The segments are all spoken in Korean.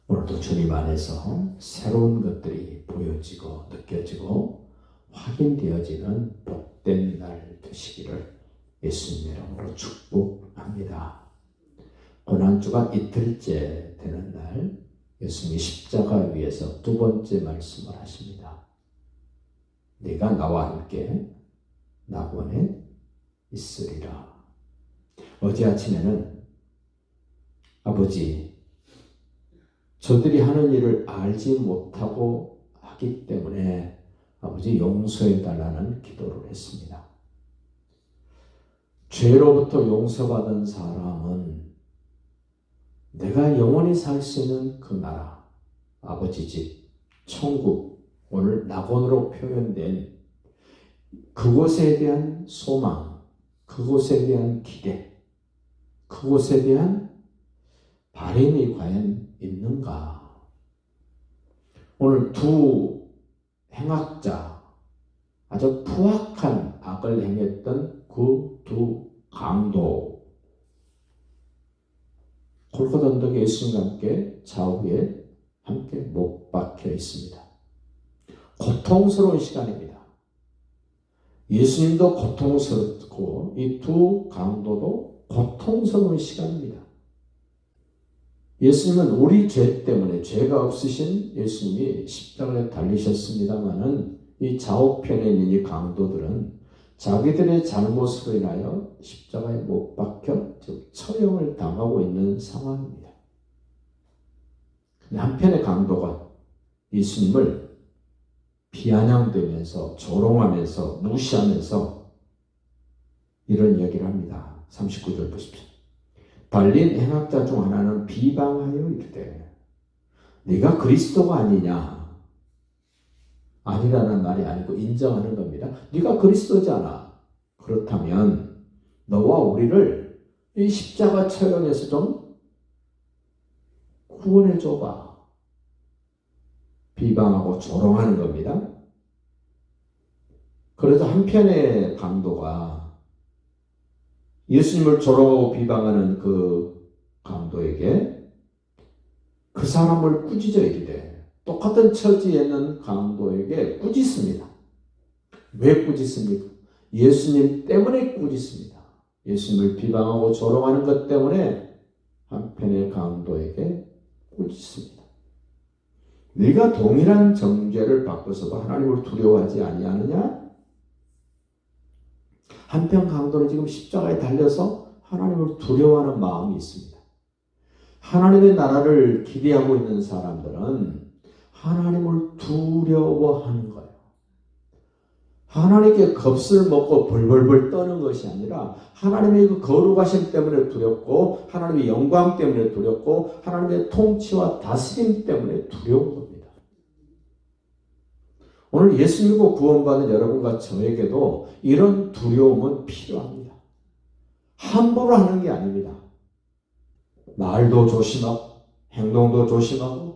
오늘도 주님 안에서 새로운 것들이 보여지고 느껴지고 확인되어지는 복된 날 되시기를 예수님의 이름으로 축복합니다. 고난주가 이틀째 되는 날 예수님이 십자가 위에서 두 번째 말씀을 하십니다. 네가 나와 함께 낙원에 있으리라. 어제 아침에는 아버지, 저들이 하는 일을 알지 못하고 하기 때문에 아버지 용서해달라는 기도를 했습니다. 죄로부터 용서받은 사람은 내가 영원히 살 수 있는 그 나라, 아버지 집, 천국, 오늘 낙원으로 표현된 그곳에 대한 소망, 그곳에 대한 기대, 그곳에 대한 바람이 과연 있는가? 오늘 두 행악자, 아주 부악한 악을 행했던 그 두 강도, 골고다 언덕에 예수님과 함께 좌우에 함께 못 박혀 있습니다. 고통스러운 시간입니다. 예수님도 고통스럽고 이 두 강도도 고통스러운 시간입니다. 예수님은 우리 죄 때문에 죄가 없으신 예수님이 십자가에 달리셨습니다마는 이 좌우편에 있는 이 강도들은 자기들의 잘못으로 인하여 십자가에 못 박혀 즉 처형을 당하고 있는 상황입니다. 한편의 강도가 예수님을 비아냥대면서 조롱하면서 무시하면서 이런 이야기를 합니다. 39절 보십시오. 달린 행악자 중 하나는 비방하여 이르되 네가 그리스도가 아니냐? 아니라는 말이 아니고 인정하는 겁니다. 네가 그리스도잖아. 그렇다면 너와 우리를 이 십자가 처형에서 좀 구원해 줘봐. 비방하고 조롱하는 겁니다. 그래서 한편의 강도가 예수님을 조롱하고 비방하는 그 강도에게 그 사람을 꾸짖어 이르되 똑같은 처지에 있는 강도에게 꾸짖습니다. 왜 꾸짖습니까? 예수님 때문에 꾸짖습니다. 예수님을 비방하고 조롱하는 것 때문에 한편의 강도에게 꾸짖습니다. 네가 동일한 정죄를 받고서도 하나님을 두려워하지 아니하느냐? 한편 강도는 지금 십자가에 달려서 하나님을 두려워하는 마음이 있습니다. 하나님의 나라를 기대하고 있는 사람들은 하나님을 두려워하는 거예요. 하나님께 겁을 먹고 벌벌벌 떠는 것이 아니라 하나님의 그 거룩하심 때문에 두렵고 하나님의 영광 때문에 두렵고 하나님의 통치와 다스림 때문에 두려운 겁니다. 오늘 예수 믿고 구원받은 여러분과 저에게도 이런 두려움은 필요합니다. 함부로 하는 게 아닙니다. 말도 조심하고 행동도 조심하고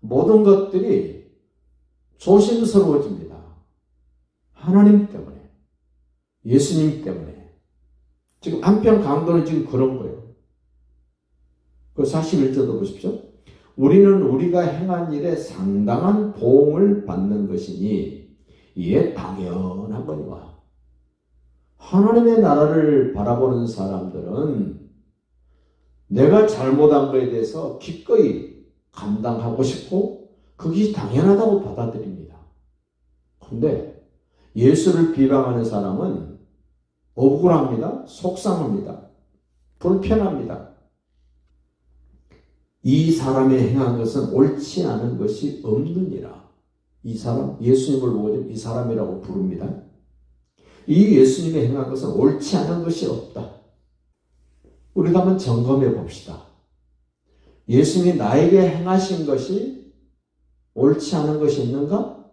모든 것들이 조심스러워집니다. 하나님 때문에, 예수님 때문에. 지금 한편 강도는 지금 그런 거예요. 그 41절도 보십시오. 우리는 우리가 행한 일에 상당한 보응을 받는 것이니 이에 당연한 거니와. 하나님의 나라를 바라보는 사람들은 내가 잘못한 것에 대해서 기꺼이 감당하고 싶고 그것이 당연하다고 받아들입니다. 그런데 예수를 비방하는 사람은 억울합니다. 속상합니다. 불편합니다. 이 사람이 행한 것은 옳지 않은 것이 없느니라. 이 사람, 예수님을 보고 이 사람이라고 부릅니다. 이 예수님이 행한 것은 옳지 않은 것이 없다. 우리가 한번 점검해 봅시다. 예수님이 나에게 행하신 것이 옳지 않은 것이 있는가?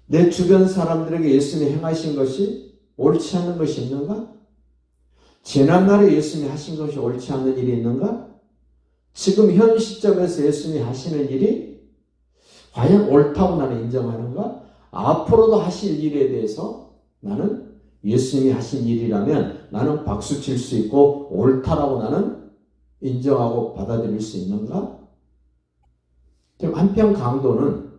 내 주변 사람들에게 예수님이 행하신 것이 옳지 않은 것이 있는가? 지난날에 예수님이 하신 것이 옳지 않은 일이 있는가? 지금 현 시점에서 예수님이 하시는 일이 과연 옳다고 나는 인정하는가? 앞으로도 하실 일에 대해서 나는 예수님이 하신 일이라면 나는 박수 칠 수 있고 옳다라고 나는 인정하고 받아들일 수 있는가? 한편 강도는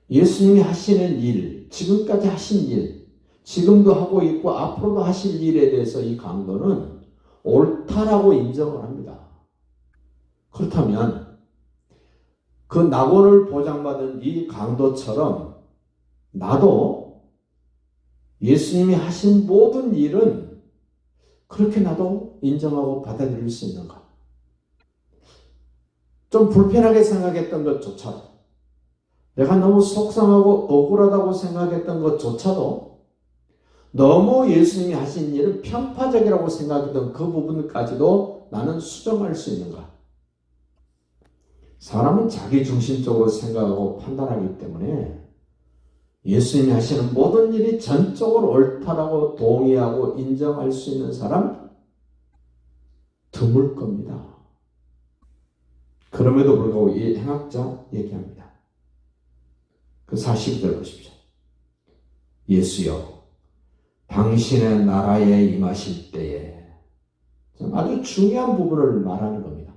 예수님이 하시는 일, 지금까지 하신 일, 지금도 하고 있고 앞으로도 하실 일에 대해서 이 강도는 옳다라고 인정을 합니다. 그렇다면 그 낙원을 보장받은 이 강도처럼 나도 예수님이 하신 모든 일은 그렇게 나도 인정하고 받아들일 수 있는가? 좀 불편하게 생각했던 것조차도, 내가 너무 속상하고 억울하다고 생각했던 것조차도, 너무 예수님이 하신 일은 편파적이라고 생각했던 그 부분까지도 나는 수정할 수 있는가? 사람은 자기중심적으로 생각하고 판단하기 때문에 예수님이 하시는 모든 일이 전적으로 옳다라고 동의하고 인정할 수 있는 사람 드물 겁니다. 그럼에도 불구하고 이 행악자 얘기합니다. 그 40절 보십시오. 예수여, 당신의 나라에 임하실 때에, 아주 중요한 부분을 말하는 겁니다.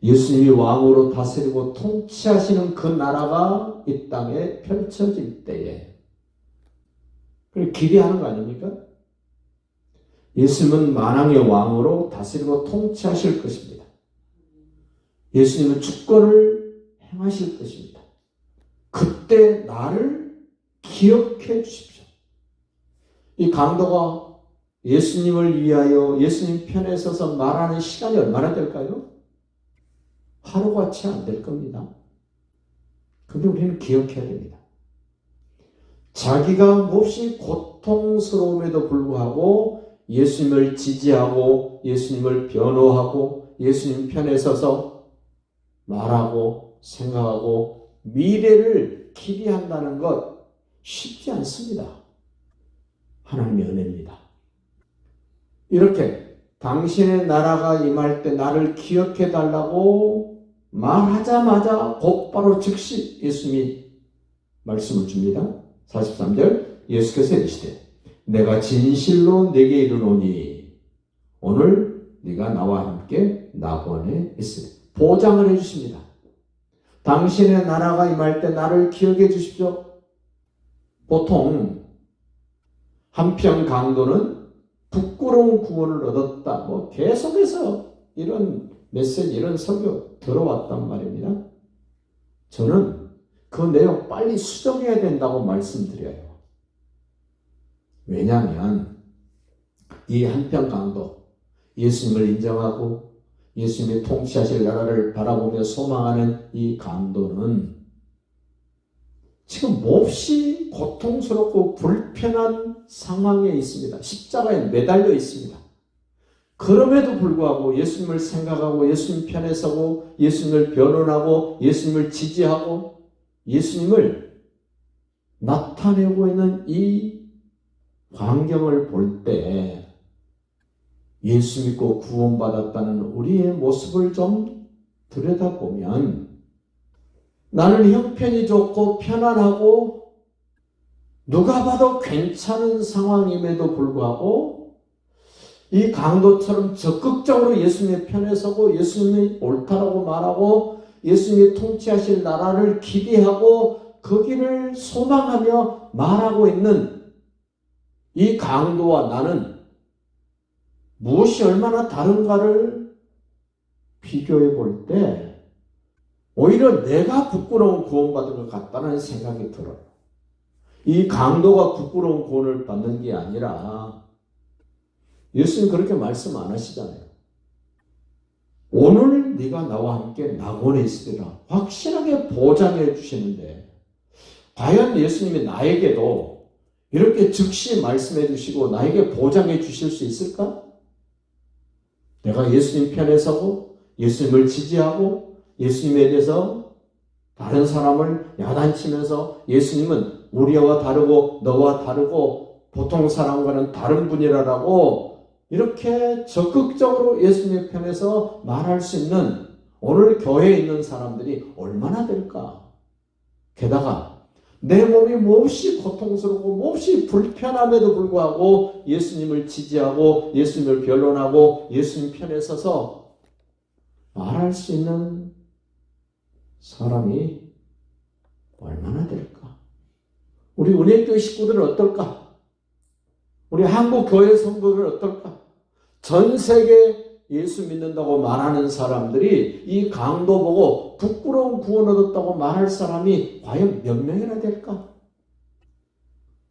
예수님이 왕으로 다스리고 통치하시는 그 나라가 이 땅에 펼쳐질 때에, 그걸 기대하는 거 아닙니까? 예수님은 만왕의 왕으로 다스리고 통치하실 것입니다. 예수님은 주권을 행하실 것입니다. 그때 나를 기억해 주십시오. 이 강도가 예수님을 위하여 예수님 편에 서서 말하는 시간이 얼마나 될까요? 하루같이 안 될 겁니다. 근데 우리는 기억해야 됩니다. 자기가 몹시 고통스러움에도 불구하고 예수님을 지지하고 예수님을 변호하고 예수님 편에 서서 말하고 생각하고 미래를 기대한다는 것 쉽지 않습니다. 하나님의 은혜입니다. 이렇게 당신의 나라가 임할 때 나를 기억해 달라고 말하자마자 곧바로 즉시 예수님이 말씀을 줍니다. 43절 예수께서 이르시되 내가 진실로 네게 이르노니 오늘 네가 나와 함께 낙원에 있으리. 보장을 해주십니다. 당신의 나라가 임할 때 나를 기억해 주십시오. 보통 한편 강도는 부끄러운 구원을 얻었다. 계속해서 이런 메시지, 이런 설교 들어왔단 말입니다. 저는 그 내용 빨리 수정해야 된다고 말씀드려요. 왜냐하면 이 한편 강도, 예수님을 인정하고 예수님이 통치하실 나라를 바라보며 소망하는 이 강도는 지금 몹시 고통스럽고 불편한 상황에 있습니다. 십자가에 매달려 있습니다. 그럼에도 불구하고 예수님을 생각하고 예수님 편에 서고 예수님을 변론하고 예수님을 지지하고 예수님을 나타내고 있는 이 광경을 볼 때 예수 믿고 구원받았다는 우리의 모습을 좀 들여다보면 나는 형편이 좋고 편안하고 누가 봐도 괜찮은 상황임에도 불구하고 이 강도처럼 적극적으로 예수님의 편에 서고 예수님이 옳다라고 말하고 예수님이 통치하실 나라를 기대하고 그 길을 소망하며 말하고 있는 이 강도와 나는 무엇이 얼마나 다른가를 비교해 볼 때 오히려 내가 부끄러운 구원받은 것 같다는 생각이 들어요. 이 강도가 부끄러운 구원을 받는 게 아니라 예수님 그렇게 말씀 안 하시잖아요. 오늘 네가 나와 함께 낙원에 있으리라 확실하게 보장해 주시는데 과연 예수님이 나에게도 이렇게 즉시 말씀해 주시고 나에게 보장해 주실 수 있을까? 내가 예수님 편에 서고 예수님을 지지하고 예수님에 대해서 다른 사람을 야단치면서 예수님은 우리와 다르고 너와 다르고 보통 사람과는 다른 분이라고 이렇게 적극적으로 예수님의 편에서 말할 수 있는 오늘 교회에 있는 사람들이 얼마나 될까? 게다가 내 몸이 몹시 고통스럽고 몹시 불편함에도 불구하고 예수님을 지지하고 예수님을 변론하고 예수님 편에 서서 말할 수 있는 사람이 얼마나 될까? 우리 은혜교회 식구들은 어떨까? 우리 한국교회 성도들은 어떨까? 전 세계 예수 믿는다고 말하는 사람들이 이 강도 보고 부끄러운 구원 얻었다고 말할 사람이 과연 몇 명이나 될까?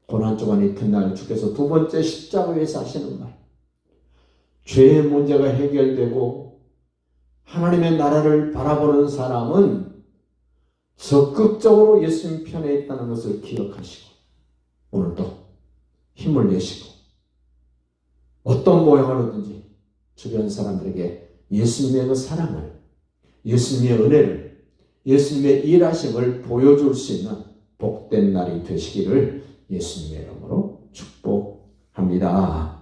고난주간 이튿날 주께서 두 번째 십자가에서 하시는 말. 죄의 문제가 해결되고 하나님의 나라를 바라보는 사람은 적극적으로 예수님 편에 있다는 것을 기억하시고 오늘도 힘을 내시고 어떤 모양을 하든지 주변 사람들에게 예수님의 그 사랑을, 예수님의 은혜를, 예수님의 일하심을 보여줄 수 있는 복된 날이 되시기를 예수님의 이름으로 축복합니다.